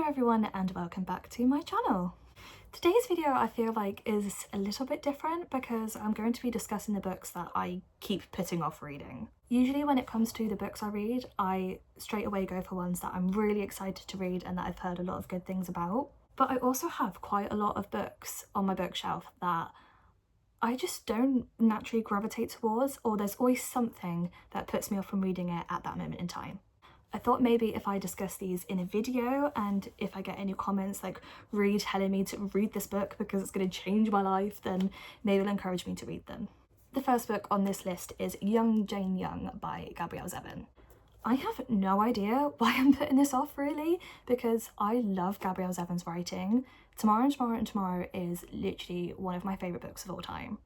Hello everyone and welcome back to my channel. Today's video I feel like is a little bit different because I'm going to be discussing the books that I keep putting off reading. Usually when it comes to the books I read, I straight away go for ones that I'm really excited to read and that I've heard a lot of good things about. But I also have quite a lot of books on my bookshelf that I just don't naturally gravitate towards, or there's always something that puts me off from reading it at that moment in time. I thought maybe if I discuss these in a video and if I get any comments like really telling me to read this book because it's going to change my life, then maybe it'll encourage me to read them. The first book on this list is Young Jane Young by Gabrielle Zevin. I have no idea why I'm putting this off really, because I love Gabrielle Zevin's writing. Tomorrow and Tomorrow and Tomorrow is literally one of my favourite books of all time.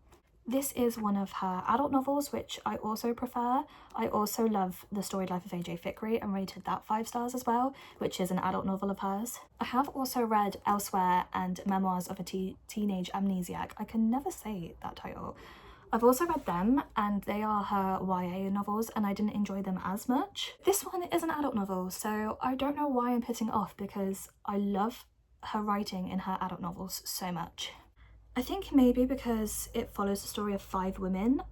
This is one of her adult novels, which I also prefer. I also love The Storied Life of A.J. Fikry and rated that 5 stars as well, which is an adult novel of hers. I have also read Elsewhere and Memoirs of a Teenage Amnesiac. I can never say that title. I've also read them and they are her YA novels and I didn't enjoy them as much. This one is an adult novel, so I don't know why I'm putting it off because I love her writing in her adult novels so much. I think maybe because it follows the story of 5 women,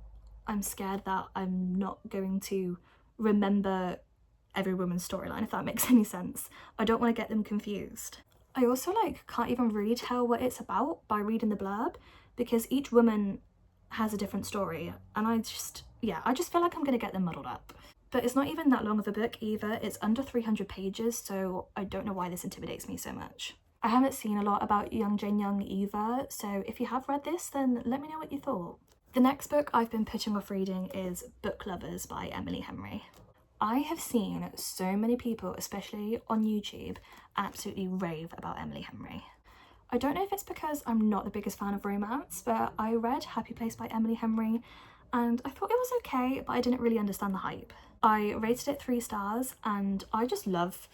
I'm scared that I'm not going to remember every woman's storyline, if that makes any sense. I don't want to get them confused. I also can't even really tell what it's about by reading the blurb because each woman has a different story and I just feel like I'm going to get them muddled up. But it's not even that long of a book either. It's under 300 pages, so I don't know why this intimidates me so much. I haven't seen a lot about Young Jane Young either, so if you have read this, then let me know what you thought. The next book I've been putting off reading is Book Lovers by Emily Henry. I have seen so many people, especially on YouTube, absolutely rave about Emily Henry. I don't know if it's because I'm not the biggest fan of romance, but I read Happy Place by Emily Henry and I thought it was okay, but I didn't really understand the hype. I rated it 3 stars and I just love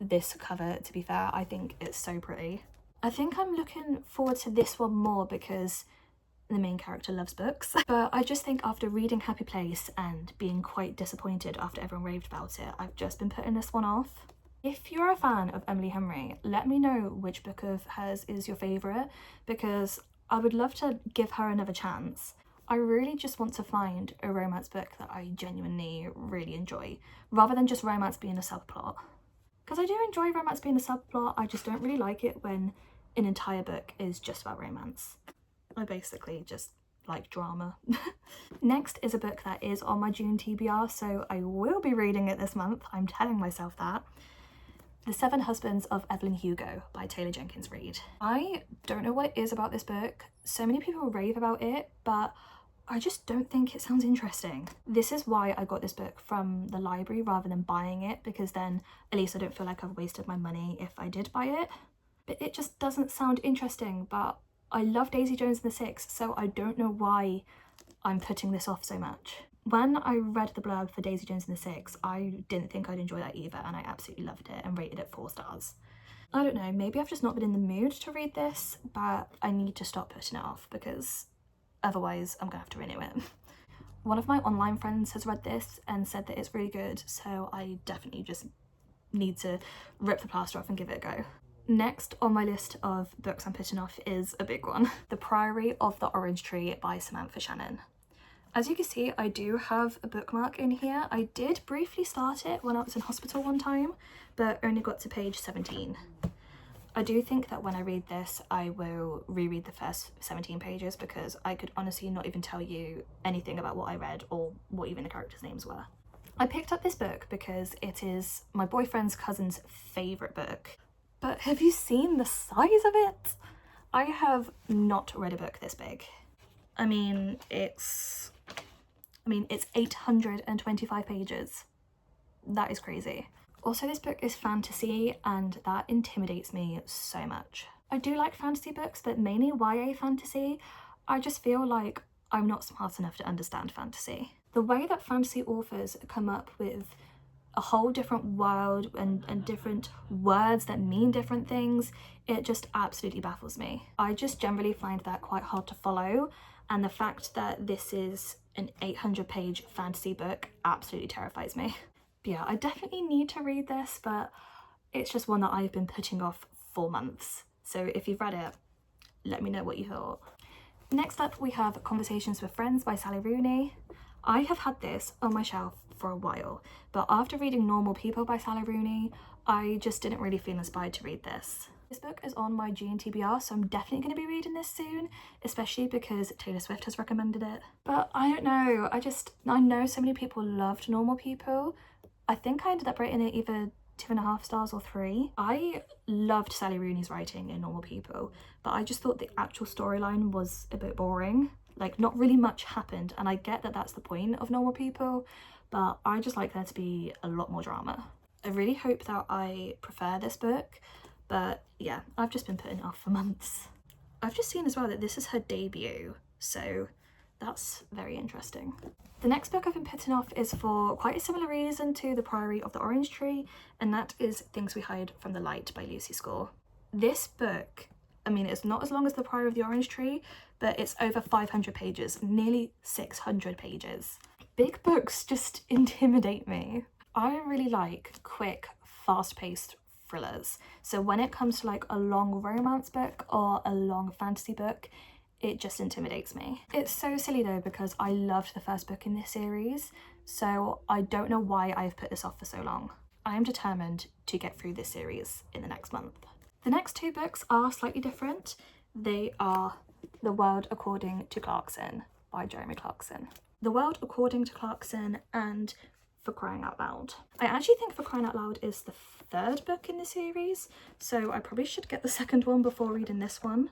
this cover, to be fair. I think it's so pretty. I think I'm looking forward to this one more because the main character loves books. But I just think after reading Happy Place and being quite disappointed after everyone raved about it, I've just been putting this one off. If you're a fan of Emily Henry, let me know which book of hers is your favourite because I would love to give her another chance. I really just want to find a romance book that I genuinely really enjoy, rather than just romance being a subplot. Because I do enjoy romance being a subplot, I just don't really like it when an entire book is just about romance. I basically just like drama. Next is a book that is on my June TBR, so I will be reading it this month, I'm telling myself that. The 7 Husbands of Evelyn Hugo by Taylor Jenkins Reid. I don't know what it is about this book. So many people rave about it, but I just don't think it sounds interesting. This is why I got this book from the library rather than buying it, because then at least I don't feel like I've wasted my money if I did buy it. But it just doesn't sound interesting, but I love Daisy Jones and the Six, so I don't know why I'm putting this off so much. When I read the blurb for Daisy Jones and the Six, I didn't think I'd enjoy that either and I absolutely loved it and rated it 4 stars. I don't know, maybe I've just not been in the mood to read this, but I need to stop putting it off because otherwise I'm gonna have to renew it. One of my online friends has read this and said that it's really good, so I definitely just need to rip the plaster off and give it a go. Next on my list of books I'm putting off is a big one. The Priory of the Orange Tree by Samantha Shannon. As you can see, I do have a bookmark in here. I did briefly start it when I was in hospital one time, but only got to page 17. I do think that when I read this, I will reread the first 17 pages because I could honestly not even tell you anything about what I read or what even the characters' names were. I picked up this book because it is my boyfriend's cousin's favourite book. But have you seen the size of it? I have not read a book this big. It's 825 pages. That is crazy. Also, this book is fantasy and that intimidates me so much. I do like fantasy books, but mainly YA fantasy. I just feel like I'm not smart enough to understand fantasy. The way that fantasy authors come up with a whole different world and different words that mean different things, it just absolutely baffles me. I just generally find that quite hard to follow, and the fact that this is an 800-page fantasy book absolutely terrifies me. But yeah, I definitely need to read this, but It's just one that I've been putting off for months. So if you've read it, let me know what you thought. Next up, we have Conversations with Friends by Sally Rooney. I have had this on my shelf for a while, but after reading Normal People by Sally Rooney, I just didn't really feel inspired to read this. This book is on my GNTBR, so I'm definitely going to be reading this soon, especially because Taylor Swift has recommended it. But I don't know, I know so many people loved Normal People. I think I ended up rating it either 2.5 stars or 3. I loved Sally Rooney's writing in Normal People, but I just thought the actual storyline was a bit boring. Like, not really much happened, and I get that that's the point of Normal People, but I just like there to be a lot more drama. I really hope that I prefer this book, but yeah, I've just been putting it off for months. I've just seen as well that this is her debut, so that's very interesting. The next book I've been putting off is for quite a similar reason to The Priory of the Orange Tree, and that is Things We Hide from the Light by Lucy Score. This book, I mean, it's not as long as The Priory of the Orange Tree, but it's over 500 pages, nearly 600 pages. Big books just intimidate me. I really like quick, fast-paced thrillers. So when it comes to like a long romance book or a long fantasy book, it just intimidates me. It's so silly though, because I loved the first book in this series, so I don't know why I've put this off for so long. I am determined to get through this series in the next month. The next 2 books are slightly different. They are The World According to Clarkson by Jeremy Clarkson. The World According to Clarkson and For Crying Out Loud. I actually think For Crying Out Loud is the 3rd book in the series, so I probably should get the 2nd one before reading this one.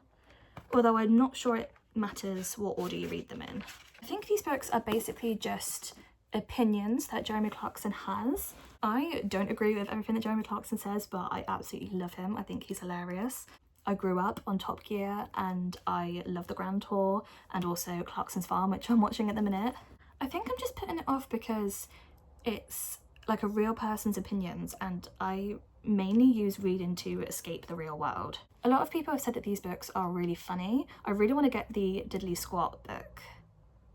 Although I'm not sure it matters what order you read them in. I think these books are basically just opinions that Jeremy Clarkson has. I don't agree with everything that Jeremy Clarkson says, but I absolutely love him. I think he's hilarious. I grew up on Top Gear and I love The Grand Tour and also Clarkson's Farm, which I'm watching at the minute. I think I'm just putting it off because it's like a real person's opinions, and I mainly use reading to escape the real world. A lot of people have said that these books are really funny. I really want to get the Diddley Squat book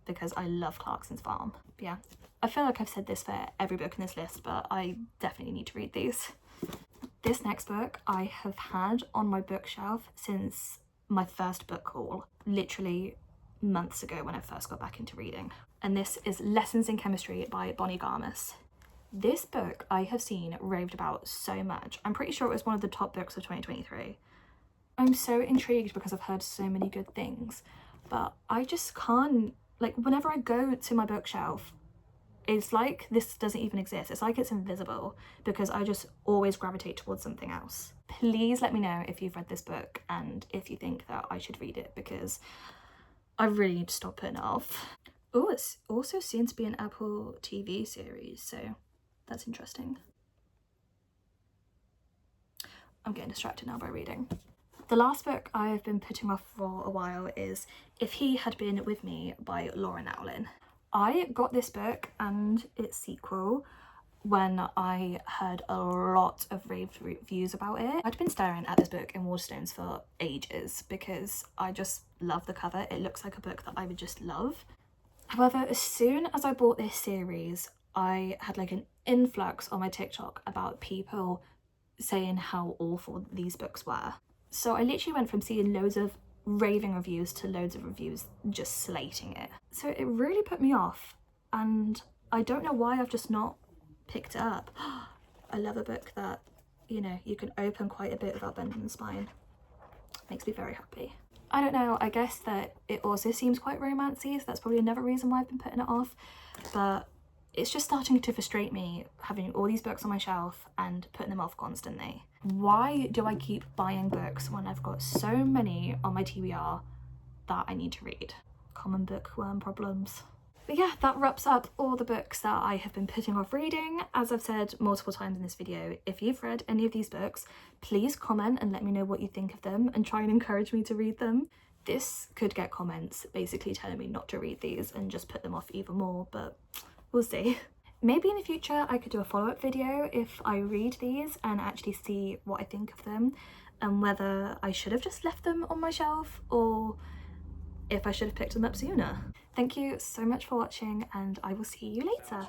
because I love Clarkson's Farm. But yeah, I feel like I've said this for every book in this list, but I definitely need to read these. This next book I have had on my bookshelf since my first book haul, literally months ago when I first got back into reading. And this is Lessons in Chemistry by Bonnie Garmus. This book I have seen raved about so much. I'm pretty sure it was one of the top books of 2023. I'm so intrigued because I've heard so many good things, but I just can't, like, whenever I go to my bookshelf, it's like this doesn't even exist. It's like it's invisible because I just always gravitate towards something else. Please let me know if you've read this book and if you think that I should read it, because I really need to stop putting it off. Oh, it's also soon to be an Apple TV series, so that's interesting. I'm getting distracted now by reading. The last book I've been putting off for a while is If He Had Been With Me by Laura Nowlin. I got this book and its sequel when I heard a lot of rave reviews about it. I'd been staring at this book in Waterstones for ages because I just love the cover. It looks like a book that I would just love. However, as soon as I bought this series, I had like an influx on my TikTok about people saying how awful these books were. So I literally went from seeing loads of raving reviews to loads of reviews just slating it. So it really put me off, and I don't know why I've just not picked it up. I love a book that, you know, you can open quite a bit without bending the spine. Makes me very happy. I don't know, I guess that it also seems quite romancy, so that's probably another reason why I've been putting it off, but it's just starting to frustrate me having all these books on my shelf and putting them off constantly. Why do I keep buying books when I've got so many on my TBR that I need to read? Common bookworm problems. But yeah, that wraps up all the books that I have been putting off reading. As I've said multiple times in this video, if you've read any of these books, please comment and let me know what you think of them and try and encourage me to read them. This could get comments basically telling me not to read these and just put them off even more, but we'll see. Maybe in the future I could do a follow-up video if I read these and actually see what I think of them and whether I should have just left them on my shelf or if I should have picked them up sooner. Thank you so much for watching, and I will see you later.